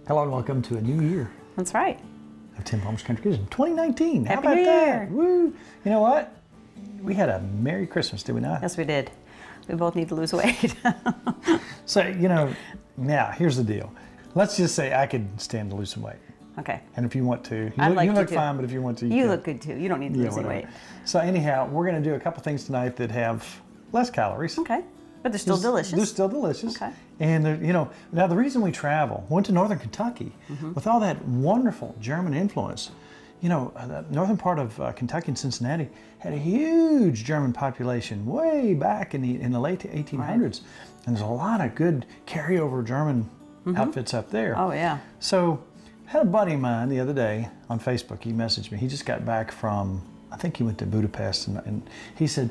Hello and welcome to a new year. That's right. Of Tim Palmer's Country Kitchen, 2019. How Happy about New that? Year. Woo! You know what? We had a Merry Christmas, did we not? Yes, we did. We both need to lose weight. So, you know, now here's the deal. Let's just say I could stand to lose some weight. Okay. And if you want to, I'd you look to. fine, but if you want to, you can. look good too. You don't need to lose any weight. So anyhow, we're going to do a couple things tonight that have less calories. Okay. But they're still delicious. They're still delicious. Okay. And, you know, now the reason we travel, went to northern Kentucky with all that wonderful German influence. You know, the northern part of Kentucky and Cincinnati had a huge German population way back in the late 1800s. Right. And there's a lot of good carryover German outfits up there. Oh, yeah. So I had a buddy of mine the other day on Facebook. He messaged me. He just got back from, I think he went to Budapest, and he said,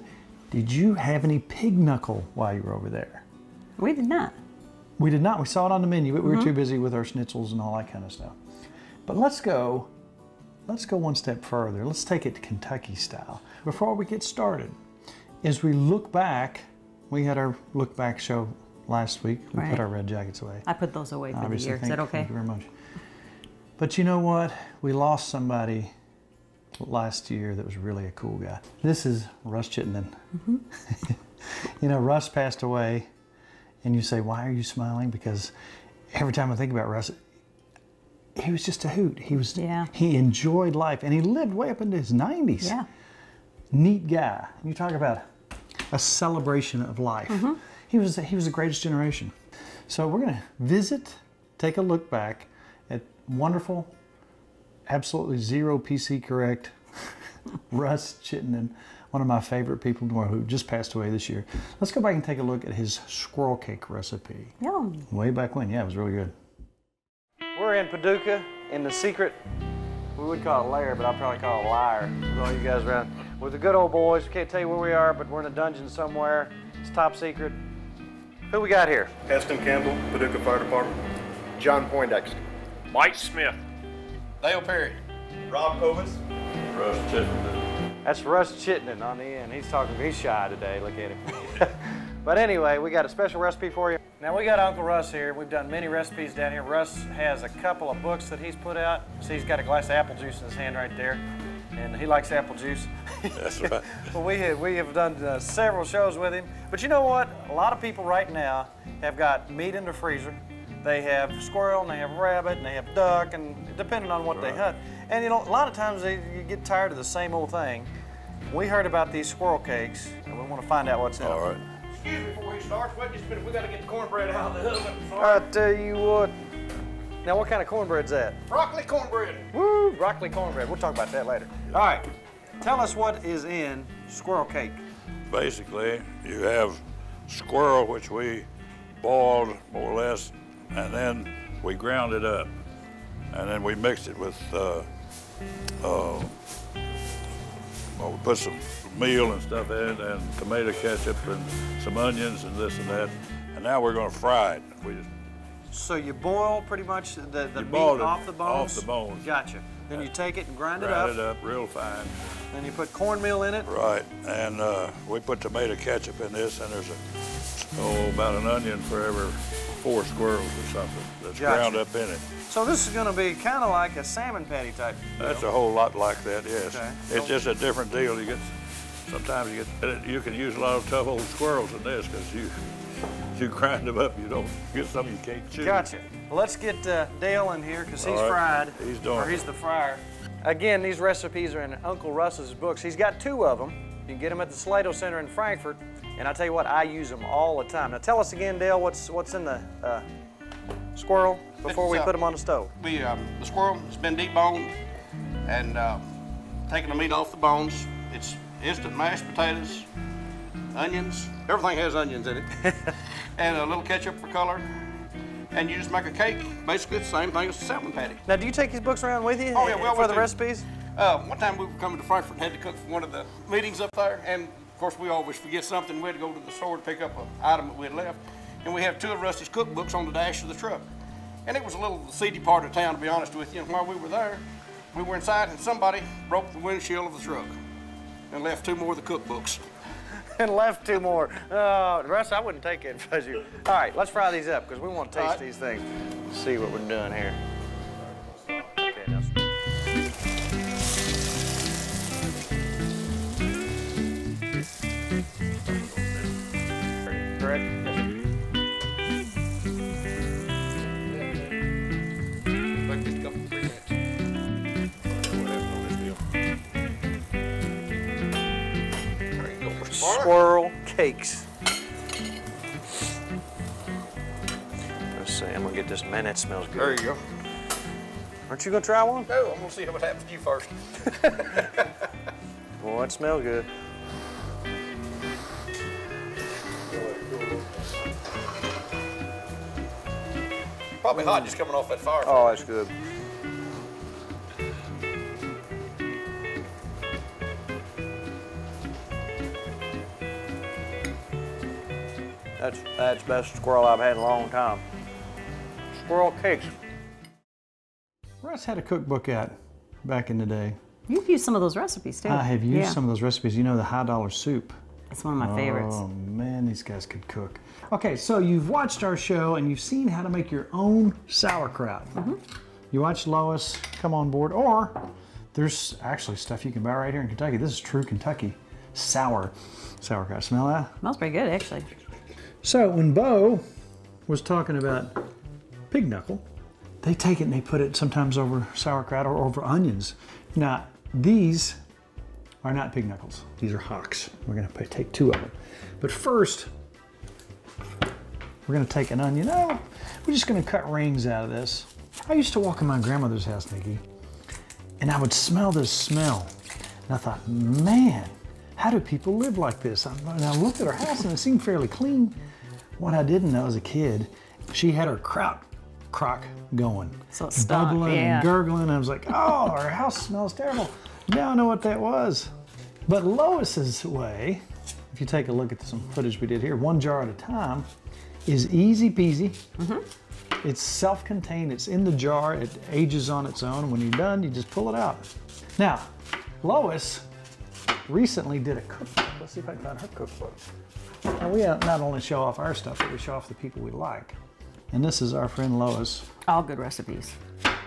"Did you have any pig knuckle while you were over there?" We did not. We did not. We saw it on the menu, but we were too busy with our schnitzels and all that kind of stuff. But let's go one step further. Let's take it Kentucky style. Before we get started, as we look back, we had our look back show last week. We put our red jackets away. I put those away for Obviously, the year. Is that okay? Thank you very much. But you know what? We lost somebody last year that was really a cool guy. This is Russ Chittenden. You know, Russ passed away, and you say, "Why are you smiling?" Because every time I think about Russ, he was just a hoot. He enjoyed life, and he lived way up into his 90s. Yeah. Neat guy. You talk about a celebration of life. He was the greatest generation. So we're gonna take a look back at wonderful, absolutely zero PC correct Russ Chittenden, one of my favorite people in the world who just passed away this year. Let's go back and take a look at his squirrel cake recipe. Yum. Way back when, yeah, it was really good. We're in Paducah in the secret, we would call it lair, but I'll probably call it liar with all you guys around. With the good old boys, we can't tell you where we are, but we're in a dungeon somewhere. It's top secret. Who we got here? Heston Campbell, Paducah Fire Department. John Poindexter. Mike Smith. Dale Perry. Rob Kovitz. Russ Chittenden. That's Russ Chittenden on the end. He's shy today, look at him. But anyway, we got a special recipe for you. Now we got Uncle Russ here. We've done many recipes down here. Russ has a couple of books that he's put out. See, he's got a glass of apple juice in his hand right there. And he likes apple juice. That's right. Well, we have done several shows with him. But you know what? A lot of people right now have got meat in their freezer. They have squirrel, and they have rabbit, and they have duck, and depending on what they hunt. And you know, a lot of times you get tired of the same old thing. We heard about these squirrel cakes, and we want to find out what's in them. All right. Excuse me before we start. Wait just a minute. We got to get the cornbread out of the oven. I tell you what. Now, what kind of cornbread's that? Broccoli cornbread. Woo, broccoli cornbread. We'll talk about that later. All right, tell us what is in squirrel cake. Basically, you have squirrel, which we boiled more or less, and then we ground it up. And then we mixed it with, we put some meal and stuff in it, and tomato ketchup and some onions and this and that. And now we're going to fry it. So you boil pretty much the meat off the bones? Off the bones. Gotcha. Then you take it and grind it it up real fine. Then you put cornmeal in it? Right, and we put tomato ketchup in this, and there's about an onion for every 4 squirrels or something that's ground up in it. So this is going to be kind of like a salmon patty type deal. That's a whole lot like that, yes. Okay. It's just a different deal. Sometimes you can use a lot of tough old squirrels in this because you grind them up, you don't get some you can't chew. Gotcha. Well, let's get Dale in here because he's fried. He's doing it. He's the fryer. Again, these recipes are in Uncle Russ's books. He's got 2 of them. You can get them at the Slato Center in Frankfort. And I tell you what, I use them all the time. Now tell us again, Dale, what's in the squirrel before we put them on the stove? The squirrel has been deboned and taking the meat off the bones. It's instant mashed potatoes, onions. Everything has onions in it. And a little ketchup for color. And you just make a cake. Basically, it's the same thing as a salmon patty. Now, do you take these books around with you for the recipes? One time we were coming to Frankfurt and had to cook for one of the meetings up there. And of course, we always forget something. We had to go to the store to pick up an item that we had left. And we have 2 of Rusty's cookbooks on the dash of the truck. And it was a little seedy part of town, to be honest with you. And while we were there, we were inside and somebody broke the windshield of the truck and left 2 more of the cookbooks. and left 2 more. Oh, Russ, I wouldn't take it if I was you. All right, let's fry these up because we want to taste these things. See what we're doing here. Okay, that's... Correct? Yes, sir. Like just a couple, 3 minutes. There you go. Squirrel Cakes. Let's see, I'm gonna get this, man, that smells good. There you go. Aren't you gonna try one? No, I'm gonna see what happens to you first. Boy, it smells good. Probably hot just coming off that fire. Oh, that's good. That's best squirrel I've had in a long time. Squirrel Cakes. Russ had a cookbook out back in the day. You've used some of those recipes too. I have used some of those recipes. You know, the high dollar soup. It's one of my favorites. Oh man, these guys could cook. Okay, so you've watched our show and you've seen how to make your own sauerkraut. You watched Lois come on board, or there's actually stuff you can buy right here in Kentucky. This is true Kentucky sauerkraut. Smell that? Smells pretty good, actually. So when Bo was talking about pig knuckle, they take it and they put it sometimes over sauerkraut or over onions. Now, these are not pig knuckles. These are hocks. We're gonna take 2 of them. But first, we're gonna take an onion. Oh, we're just gonna cut rings out of this. I used to walk in my grandmother's house, Nikki, and I would smell this smell. And I thought, man, how do people live like this? And I looked at her house and it seemed fairly clean. What I didn't know as a kid, she had her kraut crock going. So it's bubbling and gurgling. I was like, oh, our house smells terrible. Now I know what that was. But Lois's way, if you take a look at some footage we did here, 1 jar at a time, is easy peasy. It's self-contained, it's in the jar, it ages on its own, and when you're done, you just pull it out. Now, Lois recently did a cookbook. Let's see if I can find her cookbook. Now, we not only show off our stuff, but we show off the people we like. And this is our friend Lois. All good recipes.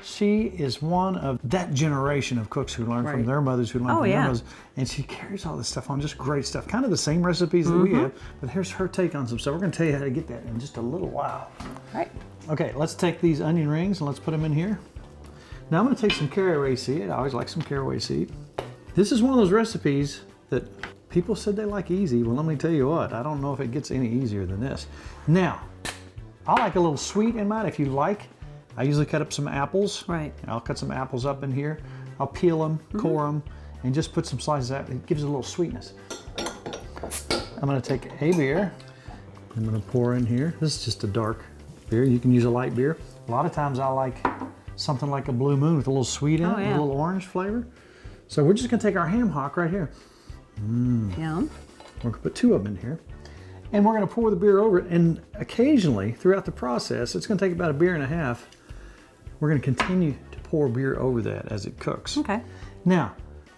She is one of that generation of cooks who learn from their mothers, who learn from their mothers. And she carries all this stuff on, just great stuff. Kind of the same recipes that we have, but here's her take on some stuff. We're gonna tell you how to get that in just a little while. All right. Okay, let's take these onion rings and let's put them in here. Now I'm gonna take some caraway seed. I always like some caraway seed. This is one of those recipes that people said they like easy. Well, let me tell you what, I don't know if it gets any easier than this. Now, I like a little sweet in mine if you like. I usually cut up some apples. Right. And I'll cut some apples up in here. I'll peel them, core them, and just put some slices out. It gives it a little sweetness. I'm gonna take a beer. I'm gonna pour in here. This is just a dark beer. You can use a light beer. A lot of times I like something like a Blue Moon with a little sweet in it, a little orange flavor. So we're just gonna take our ham hock right here. Yum. We're gonna put 2 of them in here. And we're gonna pour the beer over it. And occasionally, throughout the process, it's gonna take about 1.5 beers. We're gonna continue to pour beer over that as it cooks. Okay. Now,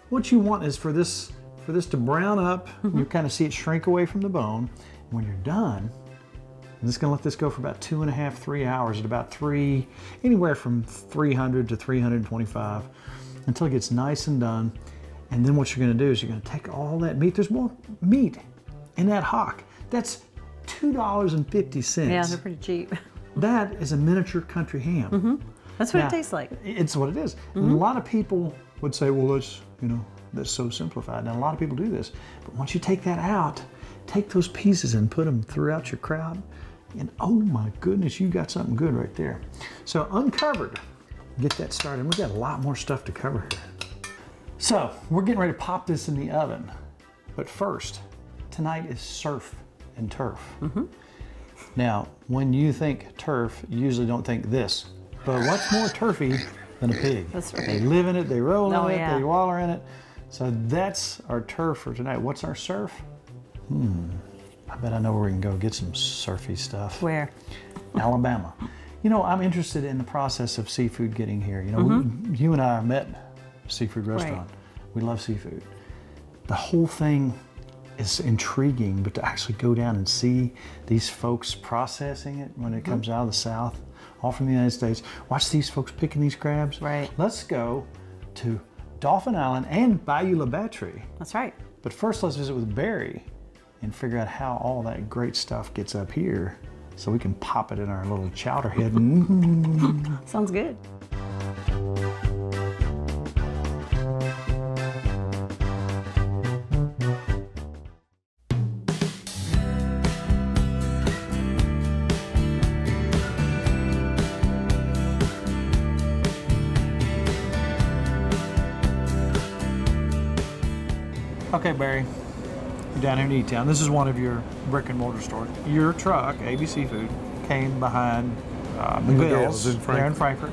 what you want is for this to brown up. You kind of see it shrink away from the bone. When you're done, I'm just gonna let this go for about 2.5, 3 hours at about anywhere from 300 to 325 until it gets nice and done. And then what you're gonna do is you're gonna take all that meat. There's more meat in that hock. That's $2.50. Yeah, they're pretty cheap. That is a miniature country ham. That's what it tastes like. It's what it is. And a lot of people would say, well, that's so simplified. Now, a lot of people do this. But once you take that out, take those pieces and put them throughout your kraut, and oh my goodness, you got something good right there. So uncovered, get that started. We've got a lot more stuff to cover here. So we're getting ready to pop this in the oven. But first, tonight is surf and turf. Now, when you think turf, you usually don't think this. But what's more turfy than a pig? That's right. They live in it, they roll in it, they waller in it. So that's our turf for tonight. What's our surf? I bet I know where we can go get some surfy stuff. Where? Alabama. You know, I'm interested in the process of seafood getting here. You know, you and I met a seafood restaurant. We love seafood. The whole thing is intriguing, but to actually go down and see these folks processing it when it comes out of the South, all from the United States, watch these folks picking these crabs. Right. Let's go to Dauphin Island and Bayou La Batterie. That's right. But first, let's visit with Barry and figure out how all that great stuff gets up here so we can pop it in our little chowder head. Sounds good. Okay, Barry, you're down here in E-Town. This is one of your brick and mortar stores. Your truck, AB Seafood, came behind McGill's there in Frankfurt.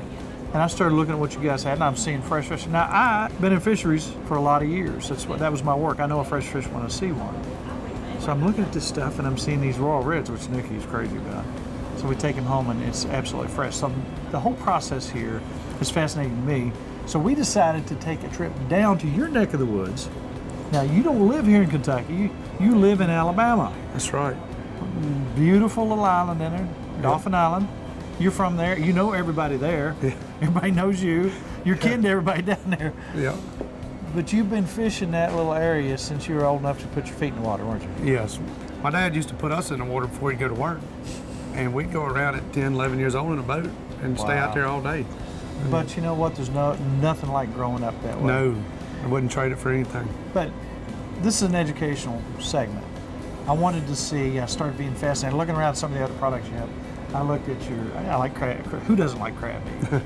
And I started looking at what you guys had, and I'm seeing fresh fish. Now, I've been in fisheries for a lot of years. That was my work. I know a fresh fish when I see one. So I'm looking at this stuff, and I'm seeing these royal reds, which Nikki is crazy about. So we take them home, and it's absolutely fresh. So the whole process here is fascinating to me. So we decided to take a trip down to your neck of the woods. Now, you don't live here in Kentucky. You live in Alabama. That's right. Beautiful little island in there, Dauphin Island. You're from there. You know everybody there. Yeah. Everybody knows you. You're kidding everybody down there. Yeah. But you've been fishing that little area since you were old enough to put your feet in the water, weren't you? Yes. My dad used to put us in the water before he'd go to work. And we'd go around at 10, 11 years old in a boat and stay out there all day. But you know what? There's nothing like growing up that way. No, I wouldn't trade it for anything. But this is an educational segment. I wanted to see, I started being fascinated, looking around some of the other products you have. I looked at I like crab. Who doesn't like crab meat?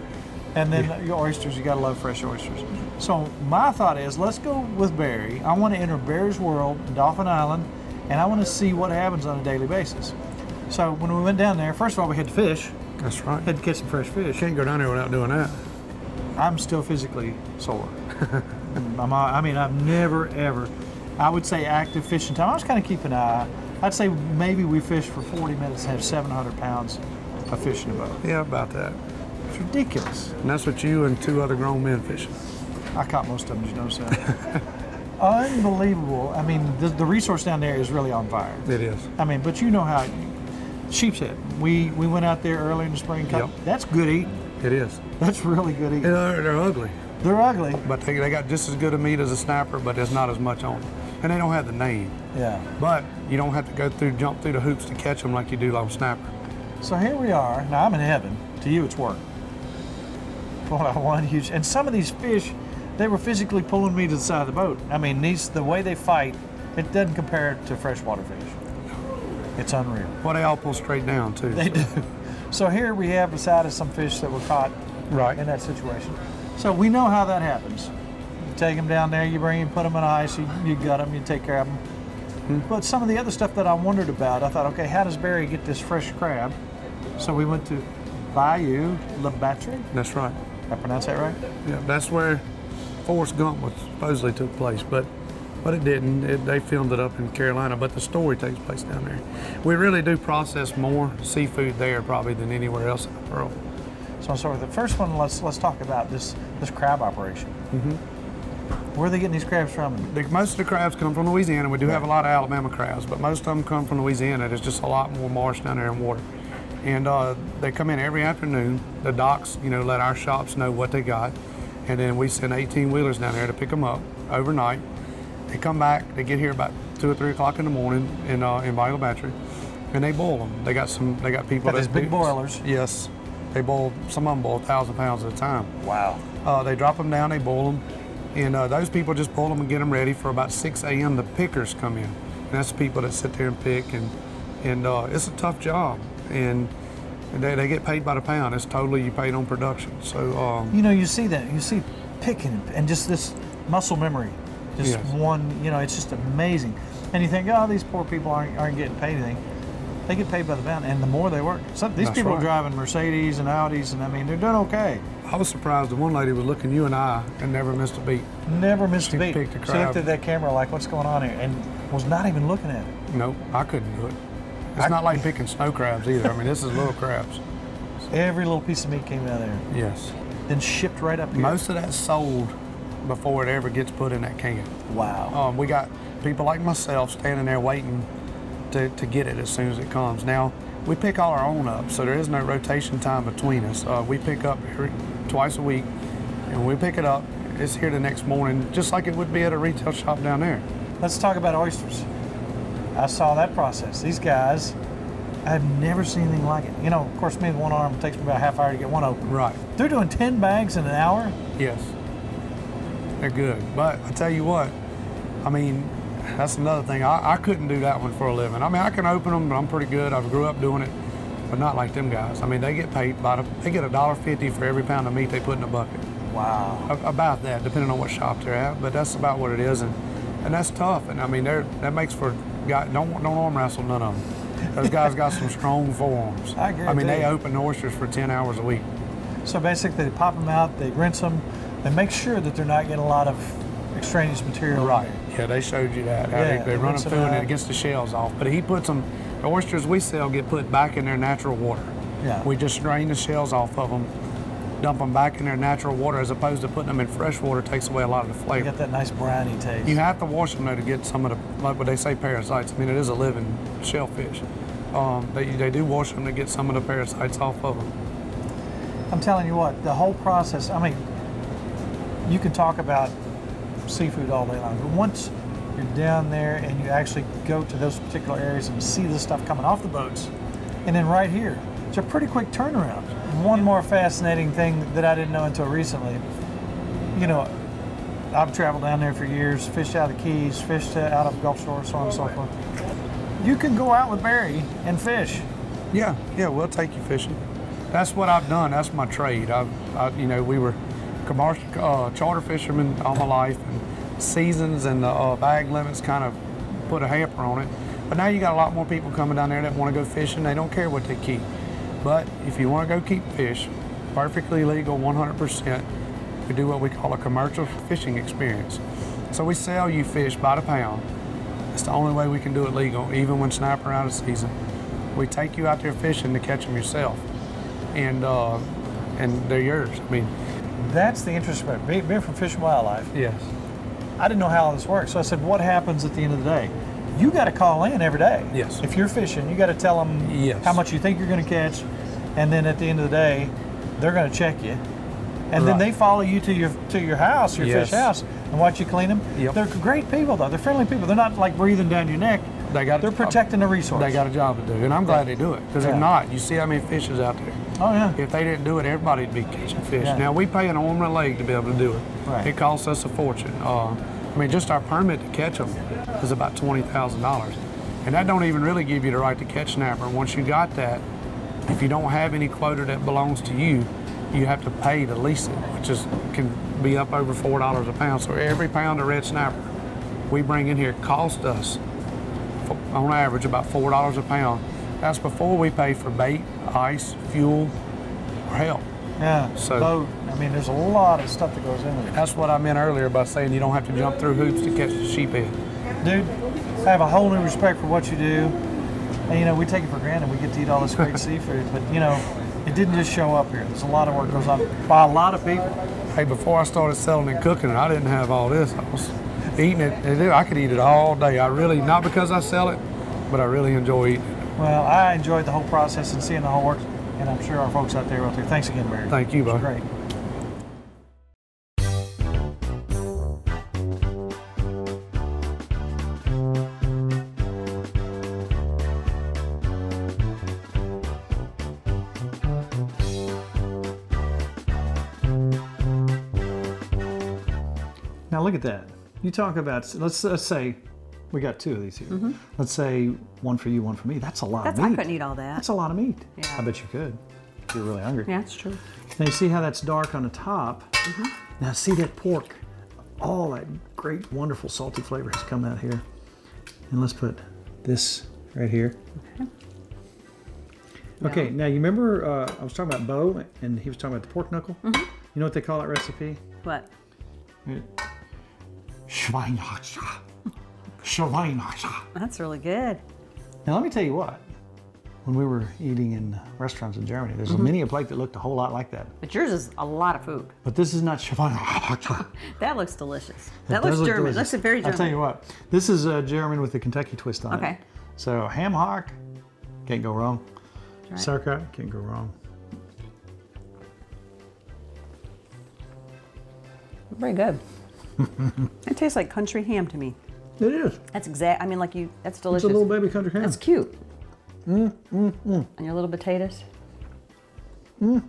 And then your oysters, you gotta love fresh oysters. So my thought is, let's go with Barry. I wanna enter Barry's world, Dauphin Island, and I wanna see what happens on a daily basis. So when we went down there, first of all, we had to fish. That's right. Had to catch some fresh fish. Can't go down there without doing that. I'm still physically sore. I mean, I've never, ever, I would say active fishing time. I was kind of keeping an eye. I'd say maybe we fished for 40 minutes and had 700 pounds of fish in a boat. Yeah, about that. It's ridiculous. And that's what you and 2 other grown men fishing. I caught most of them, did you notice that? Unbelievable. I mean, the resource down there is really on fire. It is. I mean, but you know how, sheep's head. We went out there early in the spring. Yep. That's good eating. It is. That's really good eating. They're ugly. They're ugly. But they got just as good a meat as a snapper, but there's not as much on them. And they don't have the name. Yeah. But you don't have to jump through the hoops to catch them like you do on snapper. So here we are. Now I'm in heaven. To you, it's work. One huge, and some of these fish, they were physically pulling me to the side of the boat. I mean, the way they fight, it doesn't compare to freshwater fish. It's unreal. Well, they all pull straight down too. They do. So here we have beside us some fish that were caught in that situation. So we know how that happens. You take them down there, you bring them, put them in ice, you gut them, you take care of them. But some of the other stuff that I wondered about, I thought, okay, how does Barry get this fresh crab? So we went to Bayou La Batterie. That's right. Did I pronounce that right? Yeah, that's where Forrest Gump was supposedly took place, but it didn't. They filmed it up in Carolina, but the story takes place down there. We really do process more seafood there probably than anywhere else in the world. So I'll start with the first one. Let's talk about this crab operation. Where are they getting these crabs from? Most of the crabs come from Louisiana. We do have a lot of Alabama crabs, but most of them come from Louisiana. There's just a lot more marsh down there and water. And they come in every afternoon. The docks, let our shops know what they got. And then we send 18-wheelers down there to pick them up overnight. They come back, they get here about 2 or 3 o'clock in the morning in Bayou La Batterie, and they boil them. They got people got these big boilers. Yes. They boil, some of them boil 1,000 pounds at a time. Wow. They drop them down, they boil them, and those people just boil them and get them ready for about 6 a.m. The pickers come in. And that's the people that sit there and pick, and it's a tough job. And they get paid by the pound. It's totally, you paid on production. So you see that. You see picking and just this muscle memory. Just one, it's just amazing. And you think, oh, these poor people aren't getting paid anything. They get paid by the pound, and the more they work. These people are driving Mercedes and Audis, and I mean, they're doing okay. I was surprised the one lady was looking you and I and never missed a beat. Never missed a beat. Picked a crab. She looked at that camera like, what's going on here? And was not even looking at it. Nope, I couldn't do it. It's not like picking snow crabs either. I mean, this is little crabs. Every little piece of meat came out of there. Yes. Then shipped right up here. Most of that's sold before it ever gets put in that can. Wow. We got people like myself standing there waiting to get it as soon as it comes. Now, we pick all our own up, so there is no rotation time between us. We pick up twice a week, and when we pick it up, it's here the next morning, just like it would be at a retail shop down there. Let's talk about oysters. I saw that process. These guys, I've never seen anything like it. You know, of course, me with one arm, it takes me about a half hour to get one open. Right. They're doing 10 bags in an hour? Yes. They're good. But I tell you what, I mean, that's another thing. I couldn't do that one for a living. I mean, I can open them, but I'm pretty good. I grew up doing it, but not like them guys. I mean, they get paid they get $1.50 for every pound of meat they put in a bucket. Wow. About that, depending on what shop they're at, but that's about what it is, and that's tough. And I mean, that makes for guys. Don't arm wrestle none of them. Those guys got some strong forearms. I agree. I mean, they open oysters for 10 hours a week. So basically, they pop them out, they rinse them, they make sure that they're not getting a lot of extraneous material. Right. Yeah, they showed you that. How they run them through and it gets the shells off. But he puts them. The oysters we sell get put back in their natural water. Yeah. We just drain the shells off of them, dump them back in their natural water, as opposed to putting them in fresh water. Takes away a lot of the flavor. You get that nice briny taste. You have to wash them though to get some of the, like what they say, parasites. I mean, it is a living shellfish. They do wash them to get some of the parasites off of them. I'm telling you what, the whole process, I mean, you can talk about seafood all day long, but once you're down there and you actually go to those particular areas and see the stuff coming off the boats, and then right here, it's a pretty quick turnaround. One more fascinating thing that I didn't know until recently, you know, I've traveled down there for years, fished out of the Keys, fished out of Gulf Shore, so on and so forth. You can go out with Barry and fish. Yeah, we'll take you fishing. That's what I've done. That's my trade. You know, we were commercial charter fishermen all my life, and seasons and the bag limits kind of put a hamper on it. But now you got a lot more people coming down there that want to go fishing. They don't care what they keep. But if you want to go keep fish, perfectly legal, 100%, we do what we call a commercial fishing experience. So we sell you fish by the pound. It's the only way we can do it legal, even when snapper are out of season. We take you out there fishing to catch them yourself, and they're yours. I mean, that's the interesting part. Being from Fish and Wildlife, yes. I didn't know how all this works. So I said, what happens at the end of the day? You got to call in every day. Yes. If you're fishing, you got to tell them how much you think you're going to catch, and then at the end of the day, they're going to check you, and then they follow you to your house, your fish house, and watch you clean them. Yep. They're great people, though. They're friendly people. They're not like breathing down your neck. They're protecting the resource. They got a job to do, and I'm glad they do it. Because if not, you see how many fish is out there. Oh yeah. If they didn't do it, everybody'd be catching fish. Now we pay an arm and a leg to be able to do it. Right. It costs us a fortune. I mean, just our permit to catch them is about $20,000, and that don't even really give you the right to catch snapper. Once you got that, if you don't have any quota that belongs to you, you have to pay to lease it, which can be up over $4 a pound. So every pound of red snapper we bring in here costs us, on average, about $4 a pound. That's before we pay for bait, ice, fuel, or help. Yeah, so boat. I mean, there's a lot of stuff that goes into it. That's what I meant earlier by saying you don't have to jump through hoops to catch the sheephead. Dude, I have a whole new respect for what you do. And, you know, we take it for granted. We get to eat all this great seafood, but, you know, it didn't just show up here. There's a lot of work goes on by a lot of people. Hey, before I started selling and cooking it, I didn't have all this. I was eating it. I could eat it all day. I really, not because I sell it, but I really enjoy eating it. Well, I enjoyed the whole process and seeing the whole work, and I'm sure our folks out there will too. Thanks again, Barry. Thank you, bud. Great. Now look at that. You talk about, let's say we got two of these here. Mm-hmm. Let's say one for you, one for me. That's a lot of meat. I couldn't eat all that. That's a lot of meat. Yeah. I bet you could if you're really hungry. Yeah, that's true. Now you see how that's dark on the top? Mm-hmm. Now see that pork. All that great, wonderful, salty flavor has come out here. And let's put this right here. Okay, now you remember I was talking about Bo, and he was talking about the pork knuckle? Mm-hmm. You know what they call that recipe? What? Schweinehaxe. That's really good. Now let me tell you what. when we were eating in restaurants in Germany. There's many a plate that looked a whole lot like that. But yours is a lot of food. But this is not German. That looks delicious. That looks German. Delicious. Looks very German. I'll tell you what, this is German with the Kentucky twist on it. Okay. So ham hock, can't go wrong. Right. Sauerkraut, can't go wrong. Very good. It tastes like country ham to me. It is. That's exact. I mean, like that's delicious. It's a little baby country ham. That's cute. And your little potatoes. Those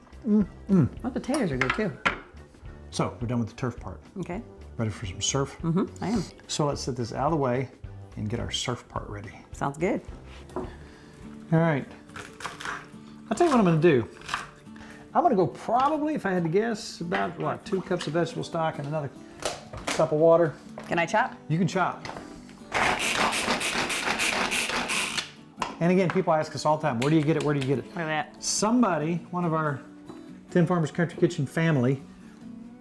potatoes are good too. So we're done with the turf part. Okay. Ready for some surf? I am. So let's set this out of the way and get our surf part ready. Sounds good. All right. I'll tell you what I'm going to do. I'm going to go probably, if I had to guess, about what, 2 cups of vegetable stock and another cup of water. Can I chop? You can chop. And again, people ask us all the time, where do you get it? Where do you get it? Look at that. Somebody, one of our Tim Farmers Country Kitchen family,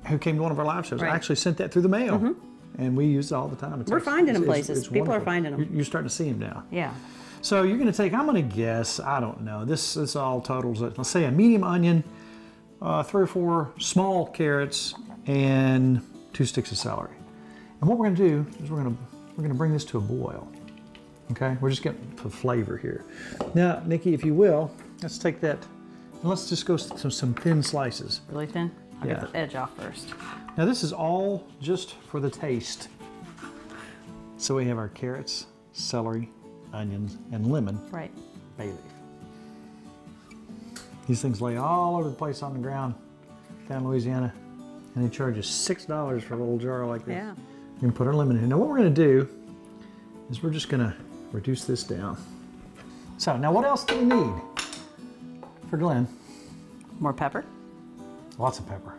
who came to one of our live shows, actually sent that through the mail. And we use it all the time. We're finding them places. People are finding them. You're starting to see them now. Yeah. So you're going to take, I'm going to guess, I don't know, this all totals, let's say a medium onion, 3 or 4 small carrots, and 2 sticks of celery. And what we're going to do is we're going to bring this to a boil. Okay, we're just getting the flavor here. Now, Nikki, if you will, let's take that and let's just go to some thin slices. Really thin? I'll get the edge off first. Now this is all just for the taste. So we have our carrots, celery, onions, and lemon. Right. Bay leaf. These things lay all over the place on the ground down in Louisiana, and they charge us $6 for a little jar like this. Yeah. We're gonna put our lemon in. Now what we're gonna do is we're just gonna reduce this down. So now what else do we need for Glenn? More pepper? Lots of pepper.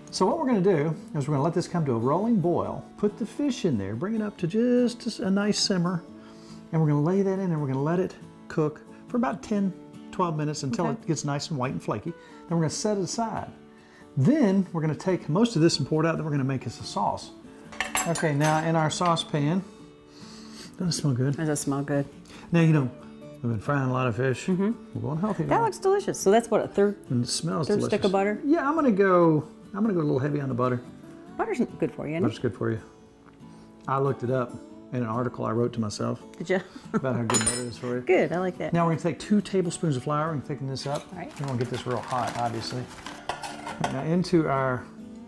So what we're gonna do is we're gonna let this come to a rolling boil, put the fish in there, bring it up to just a nice simmer, and we're gonna lay that in and we're gonna let it cook for about 10, 12 minutes until it gets nice and white and flaky. Then we're gonna set it aside. Then we're gonna take most of this and pour it out, then we're gonna make us a sauce. Okay, now in our saucepan, doesn't it smell good? Does that smell good? Now, you know, we've been frying a lot of fish. We're going healthy now. That looks delicious. So that's what, a third And it smells delicious. stick of butter? Yeah, I'm gonna go a little heavy on the butter. Butter's good for you, isn't Butter's good for you. I looked it up in an article I wrote to myself it? Did you? about how good butter is for you. Good, I like that. Now we're gonna take 2 tablespoons of flour and thicken this up. All right. We want to get this real hot, obviously. Now into our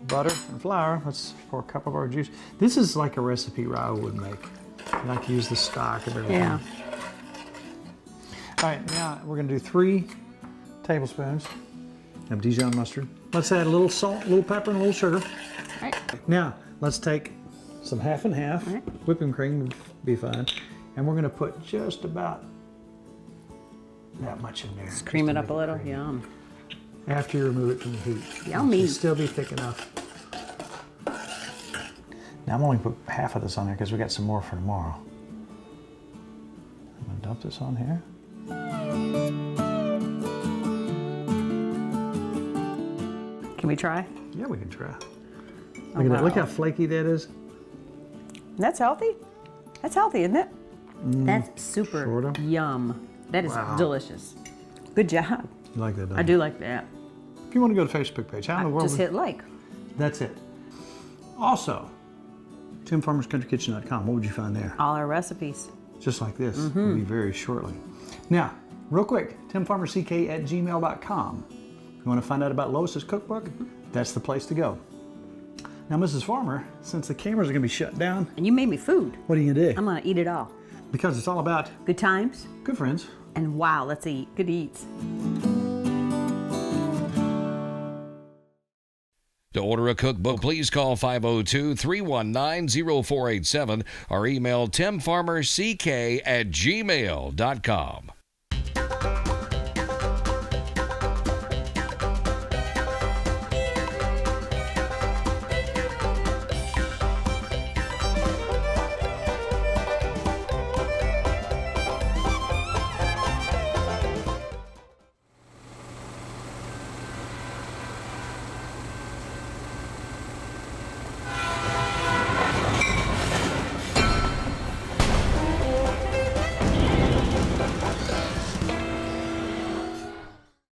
butter and flour, let's pour a cup of our juice. This is like a recipe Raul would make. I like to use the stock and everything. Yeah. All right, now we're gonna do 3 tablespoons of Dijon mustard. Let's add a little salt, a little pepper, and a little sugar. All right. Now, let's take some half and half. All right. Whipping cream would be fine. And we're gonna put just about that much in there. Just cream it up a little. Yum. After you remove it from the heat. Yummy. It should still be thick enough. Now I'm only put half of this on there because we got some more for tomorrow. I'm gonna dump this on here. Can we try? Yeah, we can try. Look at that. Look how flaky that is. That's healthy. That's healthy, isn't it? That's super sorta. yum. That is delicious. Good job. You like that, don't I you? do like that. If you want to go to the Facebook page, how in the world? Just hit like. That's it. Also, TimFarmersCountryKitchen.com. What would you find there? All our recipes. Just like this. It'll be very shortly. Now, real quick, TimFarmersCK@gmail.com. If you want to find out about Lois's cookbook, that's the place to go. Now, Mrs. Farmer, since the cameras are going to be shut down, And you made me food. what are you going to do? I'm gonna eat it all. Because it's all about Good times. good friends. And wow, let's eat. Good eats. To order a cookbook, please call 502-319-0487 or email timfarmerck@gmail.com.